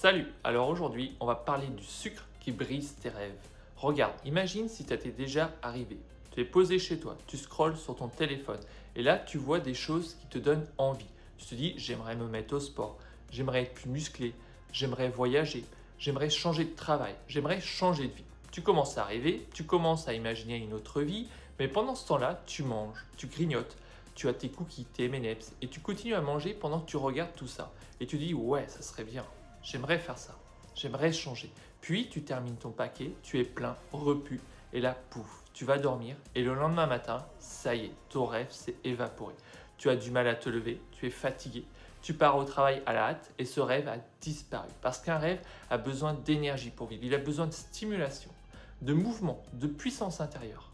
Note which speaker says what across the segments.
Speaker 1: Salut! Alors aujourd'hui, on va parler du sucre qui brise tes rêves. Regarde, imagine si ça t'est déjà arrivé. Tu es posé chez toi, tu scrolles sur ton téléphone et là tu vois des choses qui te donnent envie. Tu te dis j'aimerais me mettre au sport, j'aimerais être plus musclé, j'aimerais voyager, j'aimerais changer de travail, j'aimerais changer de vie. Tu commences à rêver, tu commences à imaginer une autre vie, mais pendant ce temps-là, tu manges, tu grignotes, tu as tes cookies, tes M&M's et tu continues à manger pendant que tu regardes tout ça. Et tu dis ouais, ça serait bien. J'aimerais faire ça, j'aimerais changer. Puis tu termines ton paquet, tu es plein, repu, et là, pouf, tu vas dormir, et le lendemain matin, ça y est, ton rêve s'est évaporé. Tu as du mal à te lever, tu es fatigué, tu pars au travail à la hâte, et ce rêve a disparu. Parce qu'un rêve a besoin d'énergie pour vivre, il a besoin de stimulation, de mouvement, de puissance intérieure.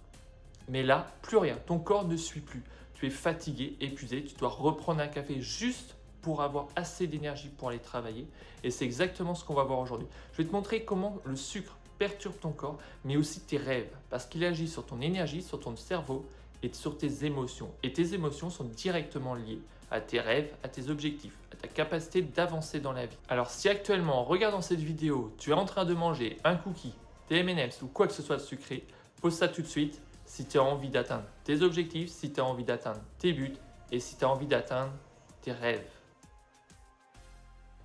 Speaker 1: Mais là, plus rien, ton corps ne suit plus. Tu es fatigué, épuisé, tu dois reprendre un café juste pour avoir assez d'énergie pour aller travailler. Et c'est exactement ce qu'on va voir aujourd'hui. Je vais te montrer comment le sucre perturbe ton corps, mais aussi tes rêves, parce qu'il agit sur ton énergie, sur ton cerveau et sur tes émotions. Et tes émotions sont directement liées à tes rêves, à tes objectifs, à ta capacité d'avancer dans la vie. Alors si actuellement, en regardant cette vidéo, tu es en train de manger un cookie, des M&M's ou quoi que ce soit de sucré, pose ça tout de suite si tu as envie d'atteindre tes objectifs, si tu as envie d'atteindre tes buts et si tu as envie d'atteindre tes rêves.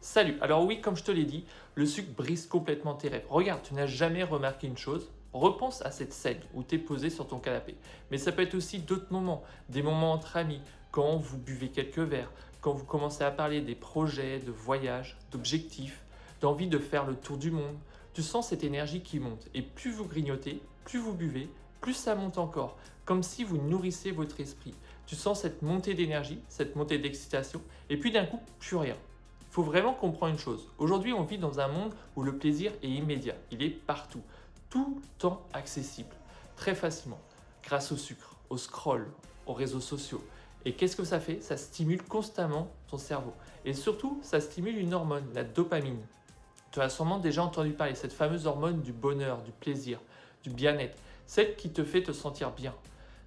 Speaker 1: Salut, alors oui, comme je te l'ai dit, le sucre brise complètement tes rêves. Regarde, tu n'as jamais remarqué une chose, repense à cette scène où tu es posé sur ton canapé. Mais ça peut être aussi d'autres moments, des moments entre amis, quand vous buvez quelques verres, quand vous commencez à parler des projets, de voyages, d'objectifs, d'envie de faire le tour du monde. Tu sens cette énergie qui monte et plus vous grignotez, plus vous buvez, plus ça monte encore, comme si vous nourrissez votre esprit. Tu sens cette montée d'énergie, cette montée d'excitation et puis d'un coup, plus rien. Il faut vraiment comprendre une chose. Aujourd'hui, on vit dans un monde où le plaisir est immédiat. Il est partout, tout le temps accessible, très facilement, grâce au sucre, au scroll, aux réseaux sociaux. Et qu'est-ce que ça fait? Ça stimule constamment ton cerveau. Et surtout, ça stimule une hormone, la dopamine. Tu as sûrement déjà entendu parler de cette fameuse hormone du bonheur, du plaisir, du bien-être, celle qui te fait te sentir bien.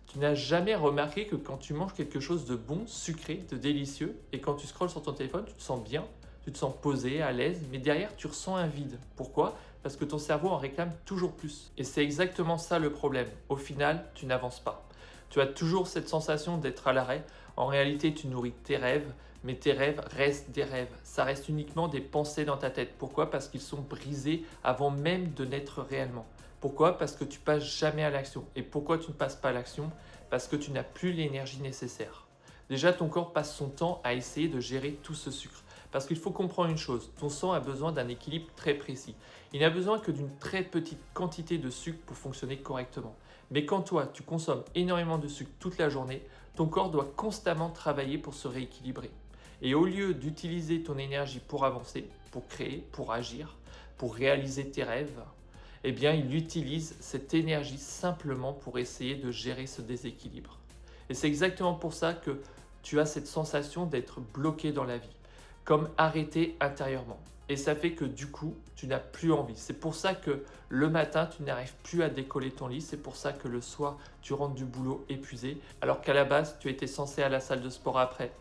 Speaker 1: Tu n'as jamais remarqué que quand tu manges quelque chose de bon, sucré, de délicieux, et quand tu scrolles sur ton téléphone, tu te sens bien, tu te sens posé, à l'aise, mais derrière, tu ressens un vide. Pourquoi? Parce que ton cerveau en réclame toujours plus. Et c'est exactement ça le problème. Au final, tu n'avances pas. Tu as toujours cette sensation d'être à l'arrêt. En réalité, tu nourris tes rêves, mais tes rêves restent des rêves. Ça reste uniquement des pensées dans ta tête. Pourquoi? Parce qu'ils sont brisés avant même de naître réellement. Pourquoi? Parce que tu passes jamais à l'action. Et pourquoi tu ne passes pas à l'action? Parce que tu n'as plus l'énergie nécessaire. Déjà, ton corps passe son temps à essayer de gérer tout ce sucre. Parce qu'il faut comprendre une chose, ton sang a besoin d'un équilibre très précis. Il n'a besoin que d'une très petite quantité de sucre pour fonctionner correctement. Mais quand toi, tu consommes énormément de sucre toute la journée, ton corps doit constamment travailler pour se rééquilibrer. Et au lieu d'utiliser ton énergie pour avancer, pour créer, pour agir, pour réaliser tes rêves, eh bien, il utilise cette énergie simplement pour essayer de gérer ce déséquilibre. Et c'est exactement pour ça que tu as cette sensation d'être bloqué dans la vie, comme arrêté intérieurement. Et ça fait que du coup, tu n'as plus envie. C'est pour ça que le matin, tu n'arrives plus à décoller ton lit. C'est pour ça que le soir, tu rentres du boulot épuisé, alors qu'à la base, tu étais censé aller à la salle de sport après,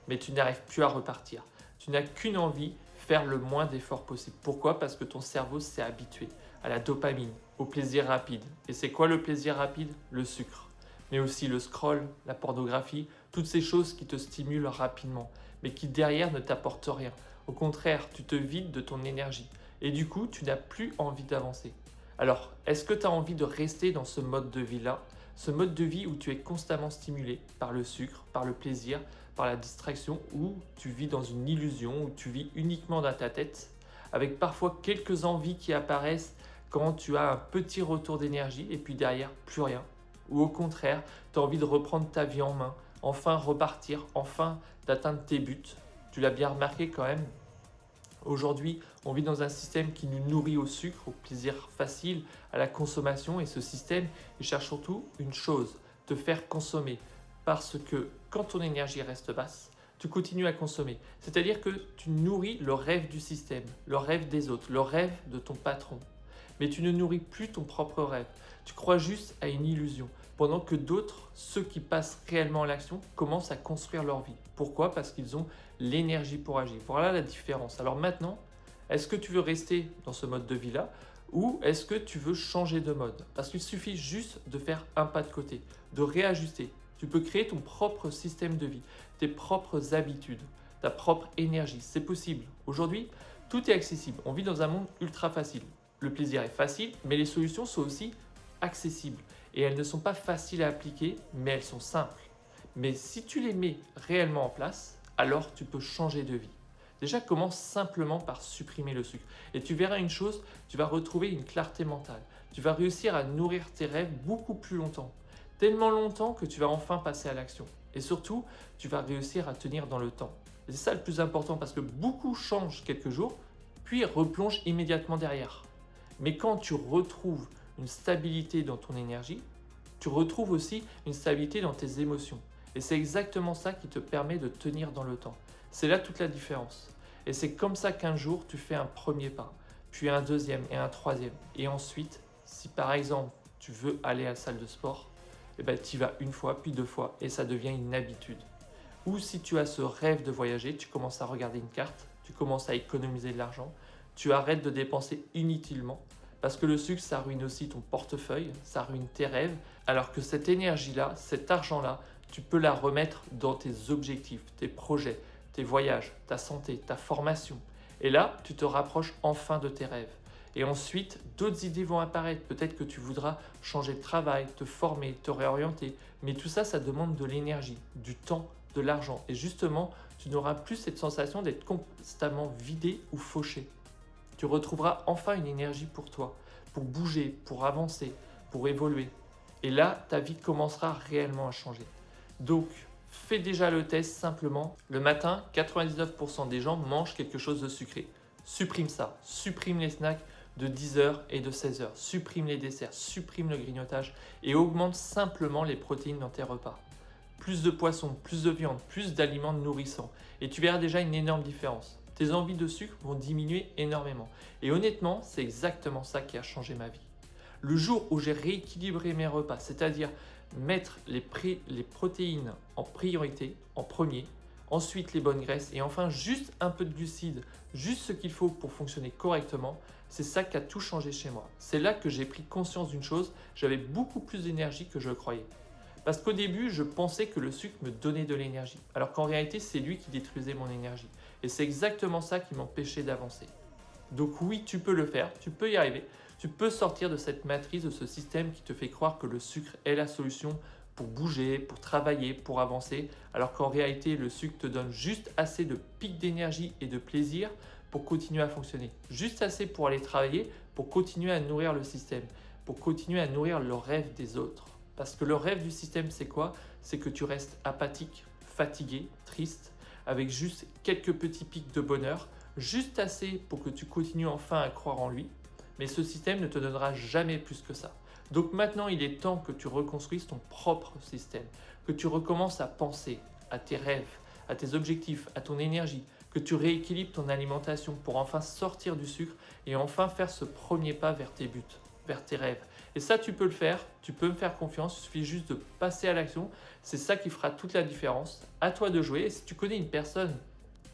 Speaker 1: mais tu n'arrives plus à repartir. Tu n'as qu'une envie, faire le moins d'efforts possible. Pourquoi? Parce que ton cerveau s'est habitué à la dopamine, au plaisir rapide. Et c'est quoi le plaisir rapide? Le sucre. Mais aussi le scroll, la pornographie, toutes ces choses qui te stimulent rapidement, mais qui derrière ne t'apportent rien. Au contraire, tu te vides de ton énergie. Et du coup, tu n'as plus envie d'avancer. Alors, est-ce que tu as envie de rester dans ce mode de vie-là? Ce mode de vie où tu es constamment stimulé par le sucre, par le plaisir, par la distraction, où tu vis dans une illusion, où tu vis uniquement dans ta tête, avec parfois quelques envies qui apparaissent quand tu as un petit retour d'énergie et puis derrière, plus rien. Ou au contraire, tu as envie de reprendre ta vie en main, enfin repartir, enfin d'atteindre tes buts. Tu l'as bien remarqué quand même. Aujourd'hui, on vit dans un système qui nous nourrit au sucre, au plaisir facile, à la consommation. Et ce système, il cherche surtout une chose, te faire consommer. Parce que quand ton énergie reste basse, tu continues à consommer. C'est-à-dire que tu nourris le rêve du système, le rêve des autres, le rêve de ton patron. Mais tu ne nourris plus ton propre rêve. Tu crois juste à une illusion. Pendant que d'autres, ceux qui passent réellement à l'action, commencent à construire leur vie. Pourquoi? Parce qu'ils ont l'énergie pour agir. Voilà la différence. Alors maintenant, Est-ce que tu veux rester dans ce mode de vie-là ou est-ce que tu veux changer de mode? Parce qu'il suffit juste de faire un pas de côté, de réajuster. Tu peux créer ton propre système de vie, tes propres habitudes, ta propre énergie. C'est possible. Aujourd'hui, tout est accessible. On vit dans un monde ultra facile. Le plaisir est facile, mais les solutions sont aussi accessibles. Et elles ne sont pas faciles à appliquer, mais elles sont simples. Mais si tu les mets réellement en place, alors tu peux changer de vie. Déjà, commence simplement par supprimer le sucre. Et tu verras une chose, tu vas retrouver une clarté mentale. Tu vas réussir à nourrir tes rêves beaucoup plus longtemps. Tellement longtemps que tu vas enfin passer à l'action. Et surtout, tu vas réussir à tenir dans le temps. Et c'est ça le plus important parce que beaucoup changent quelques jours, puis replongent immédiatement derrière. Mais quand tu retrouves une stabilité dans ton énergie, tu retrouves aussi une stabilité dans tes émotions. Et c'est exactement ça qui te permet de tenir dans le temps. C'est là toute la différence. Et c'est comme ça qu'un jour, tu fais un premier pas, puis un deuxième et un troisième. Et ensuite, si par exemple, tu veux aller à la salle de sport, eh ben, tu y vas une fois, puis 2 fois, et ça devient une habitude. Ou si tu as ce rêve de voyager, tu commences à regarder une carte, tu commences à économiser de l'argent, tu arrêtes de dépenser inutilement, parce que le sucre, ça ruine aussi ton portefeuille, ça ruine tes rêves, alors que cette énergie-là, cet argent-là, tu peux la remettre dans tes objectifs, tes projets, tes voyages, ta santé, ta formation. Et là, tu te rapproches enfin de tes rêves. Et ensuite, d'autres idées vont apparaître. Peut-être que tu voudras changer de travail, te former, te réorienter. Mais tout ça, ça demande de l'énergie, du temps, de l'argent. Et justement, tu n'auras plus cette sensation d'être constamment vidé ou fauché. Tu retrouveras enfin une énergie pour toi, pour bouger, pour avancer, pour évoluer. Et là, ta vie commencera réellement à changer. Donc, fais déjà le test simplement. Le matin, 99% des gens mangent quelque chose de sucré. Supprime ça. Supprime les snacks de 10h et de 16h. Supprime les desserts, supprime le grignotage et augmente simplement les protéines dans tes repas. Plus de poissons, plus de viande, plus d'aliments nourrissants. Et tu verras déjà une énorme différence. Tes envies de sucre vont diminuer énormément. Et honnêtement, c'est exactement ça qui a changé ma vie. Le jour où j'ai rééquilibré mes repas, c'est-à-dire mettre les protéines en priorité, en premier, ensuite les bonnes graisses et enfin juste un peu de glucides, juste ce qu'il faut pour fonctionner correctement, c'est ça qui a tout changé chez moi. C'est là que j'ai pris conscience d'une chose, j'avais beaucoup plus d'énergie que je le croyais. Parce qu'au début, je pensais que le sucre me donnait de l'énergie, alors qu'en réalité, c'est lui qui détruisait mon énergie. Et c'est exactement ça qui m'empêchait d'avancer. Donc oui, tu peux le faire, tu peux y arriver, tu peux sortir de cette matrice, de ce système qui te fait croire que le sucre est la solution pour bouger, pour travailler, pour avancer, alors qu'en réalité, le sucre te donne juste assez de pics d'énergie et de plaisir pour continuer à fonctionner. Juste assez pour aller travailler, pour continuer à nourrir le système, pour continuer à nourrir le rêve des autres. Parce que le rêve du système, c'est quoi? C'est que tu restes apathique, fatigué, triste, avec juste quelques petits pics de bonheur, juste assez pour que tu continues enfin à croire en lui. Mais ce système ne te donnera jamais plus que ça. Donc maintenant, il est temps que tu reconstruises ton propre système, que tu recommences à penser à tes rêves, à tes objectifs, à ton énergie, que tu rééquilibres ton alimentation pour enfin sortir du sucre et enfin faire ce premier pas vers tes buts, vers tes rêves. Et ça, tu peux le faire, tu peux me faire confiance, il suffit juste de passer à l'action. C'est ça qui fera toute la différence. À toi de jouer. Et si tu connais une personne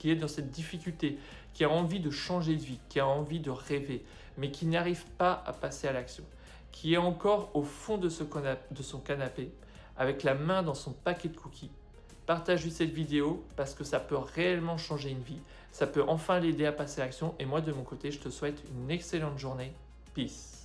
Speaker 1: qui est dans cette difficulté, qui a envie de changer de vie, qui a envie de rêver, mais qui n'arrive pas à passer à l'action, qui est encore au fond de son canapé, avec la main dans son paquet de cookies, partage-lui cette vidéo parce que ça peut réellement changer une vie, ça peut enfin l'aider à passer à l'action. Et moi, de mon côté, je te souhaite une excellente journée. Peace.